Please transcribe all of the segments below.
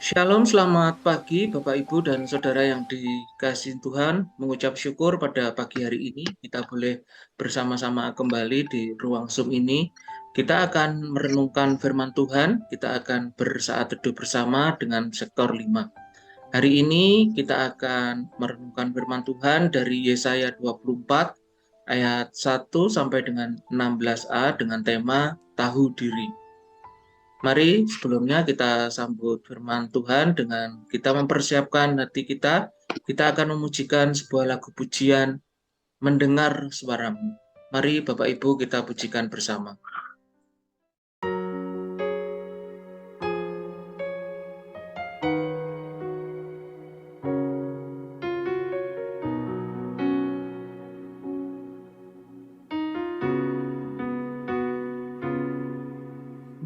Shalom, selamat pagi Bapak Ibu dan Saudara yang dikasihi Tuhan. Mengucap syukur pada pagi hari ini kita boleh bersama-sama kembali di ruang Zoom ini. Kita akan merenungkan firman Tuhan, kita akan bersaat teduh bersama dengan sektor 5. Hari ini kita akan merenungkan firman Tuhan dari Yesaya 24 ayat 1 sampai dengan 16a dengan tema Tahu Diri. Mari sebelumnya kita sambut firman Tuhan dengan kita mempersiapkan hati kita. Kita akan memujikan sebuah lagu pujian, mendengar suaramu. Mari Bapak Ibu kita pujikan bersama.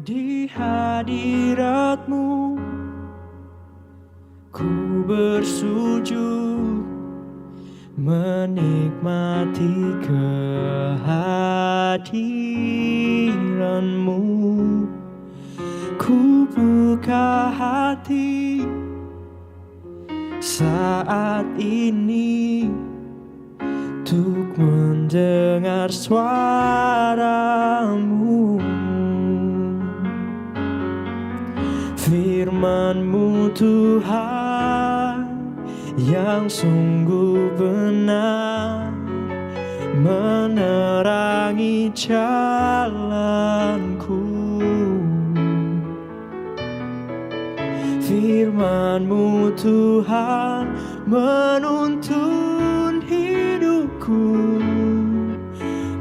Di hadirat-Mu ku bersujud menikmati kehadiran-Mu. Ku buka hati saat ini untuk mendengar suara-Mu. Firman-Mu Tuhan yang sungguh benar menerangi jalanku. Firman-Mu Tuhan menuntun hidupku.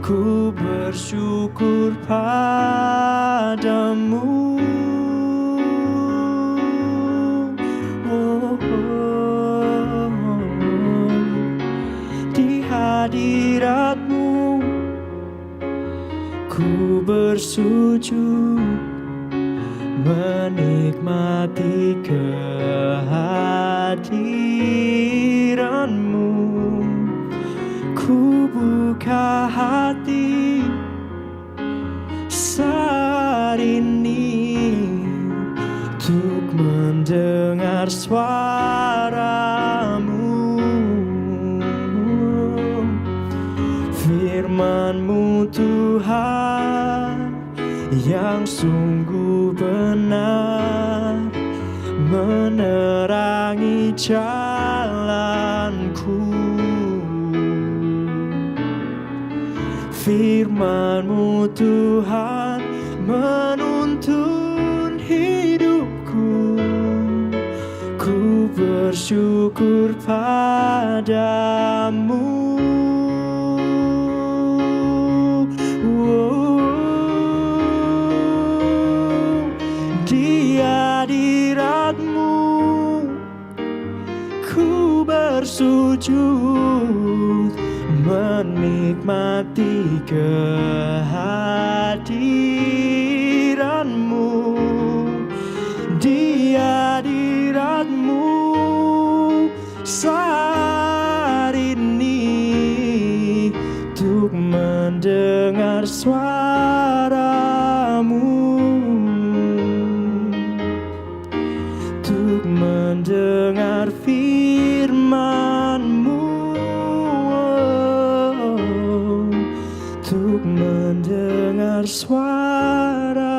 Ku bersyukur padamu. Di hadirat-Mu ku bersujud menikmati kehadiran-Mu. Ku buka hati saat ini untuk mendengar suara-Mu. Firman-Mu Tuhan yang sungguh benar menerangi jalanku. Firman-Mu Tuhan menuntun hidupku. Ku bersyukur padamu. Di hadirat-Mu ku bersujud menikmati kehadiran-Mu. Di hadirat-Mu saat ini untuk mendengar suara-Mu, untuk mendengar firman-Mu, untuk mendengar suara-Mu.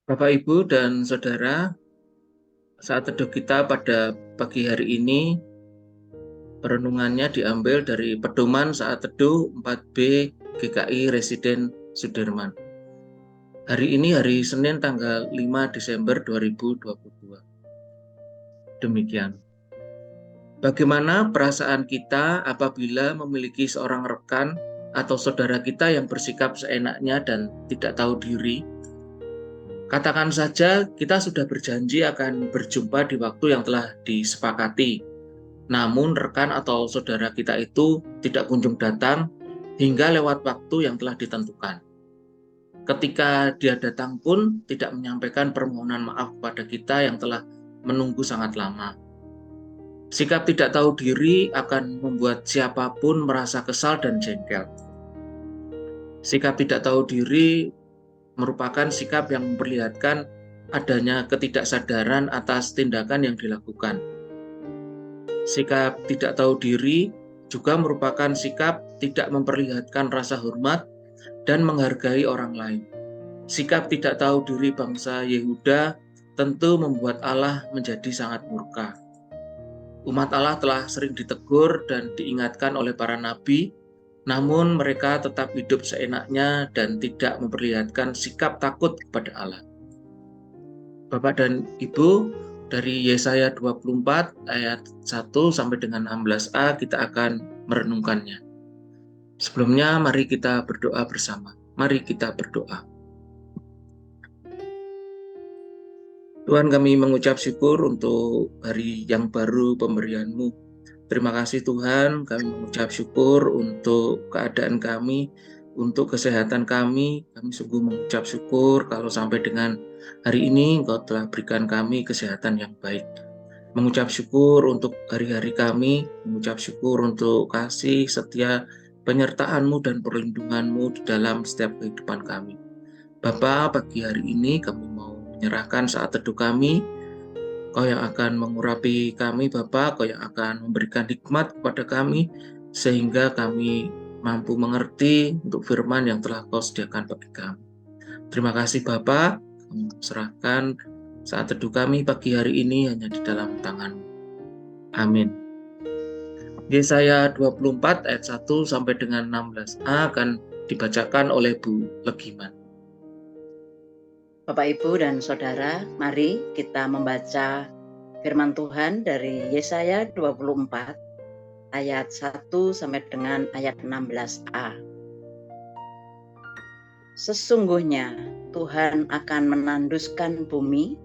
Bapak Ibu dan Saudara, saat teduh kita pada pagi hari ini, perenungannya diambil dari pedoman saat teduh 4B GKI Residen Sudirman. Hari ini hari Senin tanggal 5 Desember 2022. Demikian. Bagaimana perasaan kita apabila memiliki seorang rekan atau saudara kita yang bersikap seenaknya dan tidak tahu diri? Katakan saja kita sudah berjanji akan berjumpa di waktu yang telah disepakati. Namun rekan atau saudara kita itu tidak kunjung datang hingga lewat waktu yang telah ditentukan. ketika dia datang pun tidak menyampaikan permohonan maaf kepada kita yang telah menunggu sangat lama. Sikap tidak tahu diri akan membuat siapapun merasa kesal dan jengkel. Sikap tidak tahu diri merupakan sikap yang memperlihatkan adanya ketidaksadaran atas tindakan yang dilakukan. Sikap tidak tahu diri juga merupakan sikap tidak memperlihatkan rasa hormat dan menghargai orang lain. Sikap tidak tahu diri bangsa Yehuda tentu membuat Allah menjadi sangat murka. Umat Allah telah sering ditegur dan diingatkan oleh para nabi, namun mereka tetap hidup seenaknya dan tidak memperlihatkan sikap takut kepada Allah. Bapak dan Ibu, dari Yesaya 24 ayat 1 sampai dengan 16a kita akan merenungkannya. Sebelumnya mari kita berdoa bersama. Mari kita berdoa. Tuhan, kami mengucap syukur untuk hari yang baru pemberian-Mu. Terima kasih Tuhan, kami mengucap syukur untuk keadaan kami, untuk kesehatan kami. Kami sungguh mengucap syukur kalau sampai dengan hari ini Engkau telah berikan kami kesehatan yang baik. Mengucap syukur untuk hari-hari kami, mengucap syukur untuk kasih setia penyertaan-Mu dan perlindungan-Mu di dalam setiap kehidupan kami. Bapa, pagi hari ini kami mau menyerahkan saat teduh kami. Kau yang akan mengurapi kami, Bapa, Kau yang akan memberikan hikmat kepada kami, sehingga kami mampu mengerti untuk firman yang telah Kau sediakan bagi kami. Terima kasih Bapa, kami serahkan saat teduh kami pagi hari ini hanya di dalam tangan-Mu. Amin. Yesaya 24 ayat 1 sampai dengan 16a akan dibacakan oleh Bu Legiman. Bapak, Ibu, dan Saudara, mari kita membaca firman Tuhan dari Yesaya 24 ayat 1 sampai dengan ayat 16a. Sesungguhnya Tuhan akan menanduskan bumi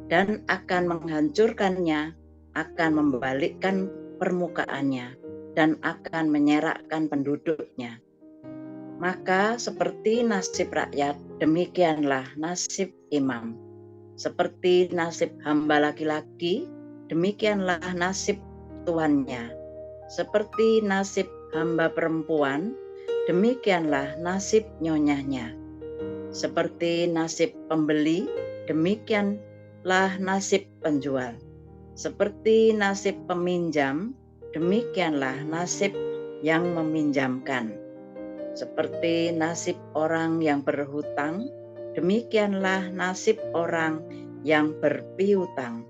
dan akan menghancurkannya, akan membalikkan permukaannya, dan akan menyerakkan penduduknya. Maka seperti nasib rakyat, demikianlah nasib imam. Seperti nasib hamba laki-laki, demikianlah nasib tuannya. Seperti nasib hamba perempuan, demikianlah nasib nyonyahnya. Seperti nasib pembeli, demikianlah nasib penjual. Seperti nasib peminjam, demikianlah nasib yang meminjamkan. Seperti nasib orang yang berhutang, demikianlah nasib orang yang berpiutang.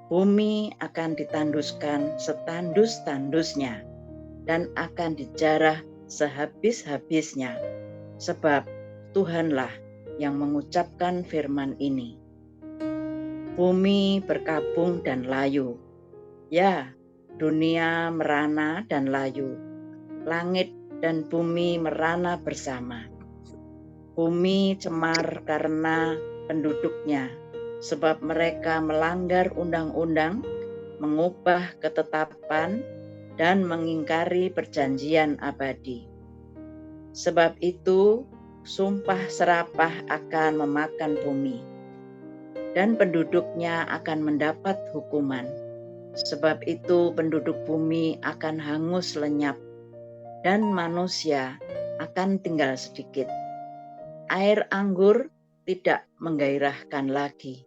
Bumi akan ditanduskan setandus-tandusnya dan akan dijarah sehabis-habisnya, sebab Tuhanlah yang mengucapkan firman ini. Bumi berkabung dan layu, ya, dunia merana dan layu, langit dan bumi merana bersama. Bumi cemar karena penduduknya, sebab mereka melanggar undang-undang, mengubah ketetapan, dan mengingkari perjanjian abadi. Sebab itu, sumpah serapah akan memakan bumi, dan penduduknya akan mendapat hukuman. Sebab itu, penduduk bumi akan hangus lenyap, dan manusia akan tinggal sedikit. Air anggur tidak menggairahkan lagi.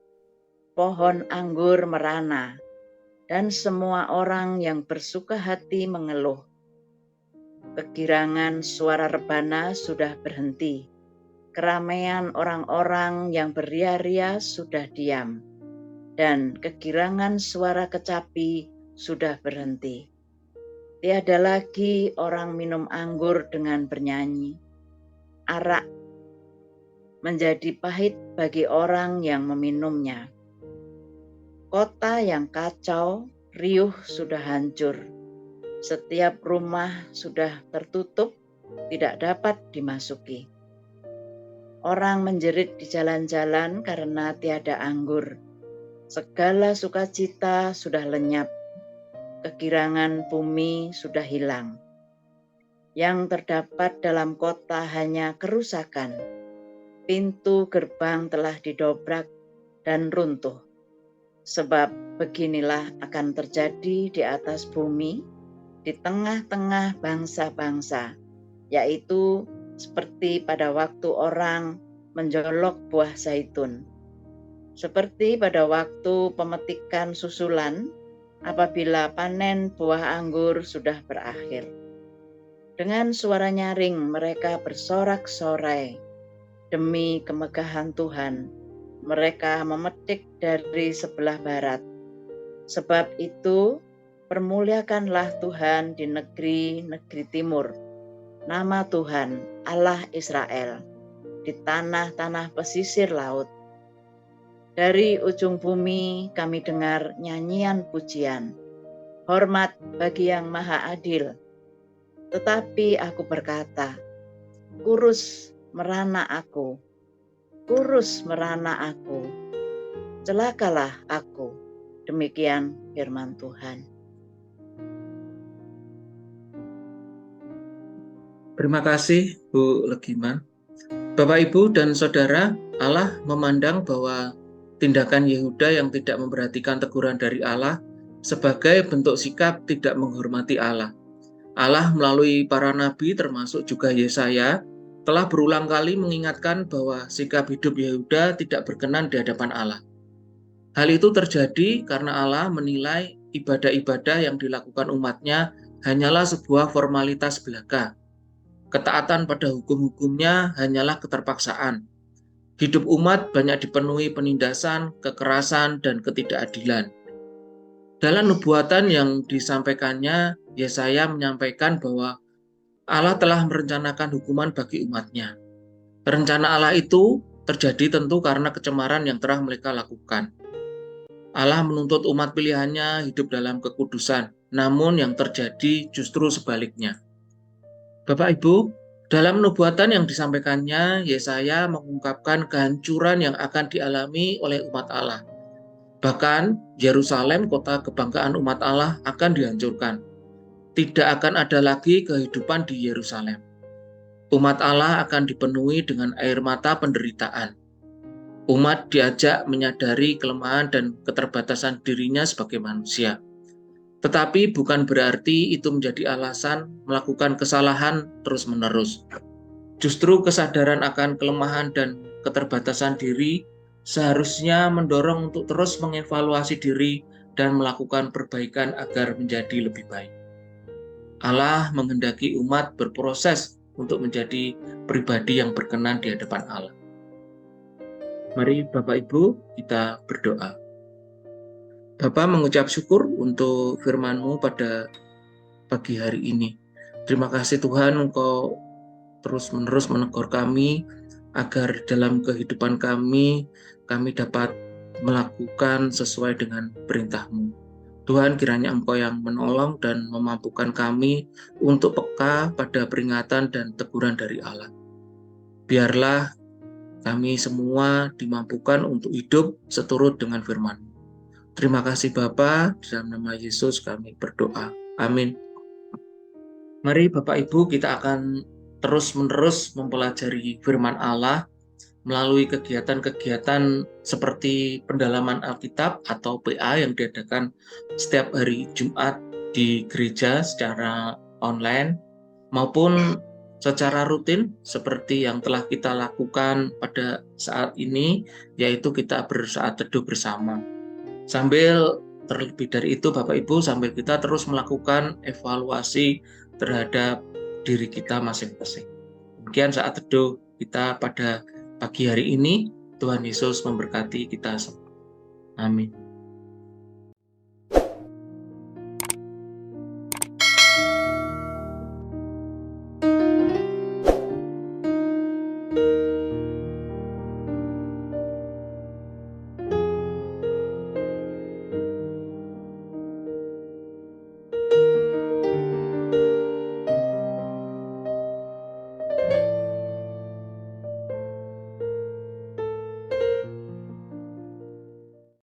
Pohon anggur merana, dan semua orang yang bersuka hati mengeluh. Kegirangan suara rebana sudah berhenti. Keramaian orang-orang yang beria-ria sudah diam, dan kegirangan suara kecapi sudah berhenti. Tiada lagi orang minum anggur dengan bernyanyi. Arak menjadi pahit bagi orang yang meminumnya. Kota yang kacau, riuh sudah hancur. Setiap rumah sudah tertutup, tidak dapat dimasuki. Orang menjerit di jalan-jalan karena tiada anggur. Segala sukacita sudah lenyap. Kegirangan bumi sudah hilang. Yang terdapat dalam kota hanya kerusakan. pintu gerbang telah didobrak dan runtuh. Sebab beginilah akan terjadi di atas bumi, di tengah-tengah bangsa-bangsa, yaitu seperti pada waktu orang menjolok buah zaitun, seperti pada waktu pemetikan susulan, apabila panen buah anggur sudah berakhir. Dengan suara nyaring mereka bersorak-sorai demi kemegahan Tuhan. Mereka memetik dari sebelah barat. Sebab itu, permuliakanlah Tuhan di negeri-negeri timur. Nama Tuhan, Allah Israel, di tanah-tanah pesisir laut. Dari ujung bumi kami dengar nyanyian pujian. Hormat bagi yang maha adil. Tetapi aku berkata, kurus merana aku, kurus merana aku, celakalah aku. Demikian firman Tuhan. Terima kasih Bu Legiman. Bapak, Ibu, dan Saudara, Allah memandang bahwa tindakan Yehuda yang tidak memperhatikan teguran dari Allah sebagai bentuk sikap tidak menghormati Allah. Allah melalui para nabi termasuk juga Yesaya telah berulang kali mengingatkan bahwa sikap hidup Yehuda tidak berkenan di hadapan Allah. Hal itu terjadi karena Allah menilai ibadah-ibadah yang dilakukan umatnya hanyalah sebuah formalitas belaka. Ketaatan pada hukum-hukumnya hanyalah keterpaksaan. Hidup umat banyak dipenuhi penindasan, kekerasan, dan ketidakadilan. Dalam nubuatan yang disampaikannya, Yesaya menyampaikan bahwa Allah telah merencanakan hukuman bagi umatnya. Rencana Allah itu terjadi tentu karena kecemaran yang telah mereka lakukan. Allah menuntut umat pilihannya hidup dalam kekudusan, namun yang terjadi justru sebaliknya. Bapak Ibu, dalam nubuatan yang disampaikannya, Yesaya mengungkapkan kehancuran yang akan dialami oleh umat Allah. Bahkan Yerusalem, kota kebanggaan umat Allah, akan dihancurkan. Tidak akan ada lagi kehidupan di Yerusalem. Umat Allah akan dipenuhi dengan air mata penderitaan. Umat diajak menyadari kelemahan dan keterbatasan dirinya sebagai manusia. Tetapi bukan berarti itu menjadi alasan melakukan kesalahan terus-menerus. Justru kesadaran akan kelemahan dan keterbatasan diri seharusnya mendorong untuk terus mengevaluasi diri dan melakukan perbaikan agar menjadi lebih baik. Allah menghendaki umat berproses untuk menjadi pribadi yang berkenan di hadapan Allah. Mari Bapak Ibu kita berdoa. Bapa, mengucap syukur untuk firman-Mu pada pagi hari ini. Terima kasih Tuhan, Engkau terus-menerus menegur kami agar dalam kehidupan kami dapat melakukan sesuai dengan perintah-Mu. Tuhan, kiranya Engkau yang menolong dan memampukan kami untuk peka pada peringatan dan teguran dari Allah. Biarlah kami semua dimampukan untuk hidup seturut dengan firman-Mu. Terima kasih Bapa, dalam nama Yesus kami berdoa. Amin. Mari Bapak Ibu, kita akan terus-menerus mempelajari firman Allah melalui kegiatan-kegiatan seperti pendalaman Alkitab atau PA yang diadakan setiap hari Jumat di gereja secara online maupun secara rutin seperti yang telah kita lakukan pada saat ini, yaitu kita bersaat teduh bersama. Sambil terlebih dari itu Bapak Ibu, sambil kita terus melakukan evaluasi terhadap diri kita masing-masing. Demikian saat teduh kita pada pagi hari ini. Tuhan Yesus memberkati kita semua. Amin.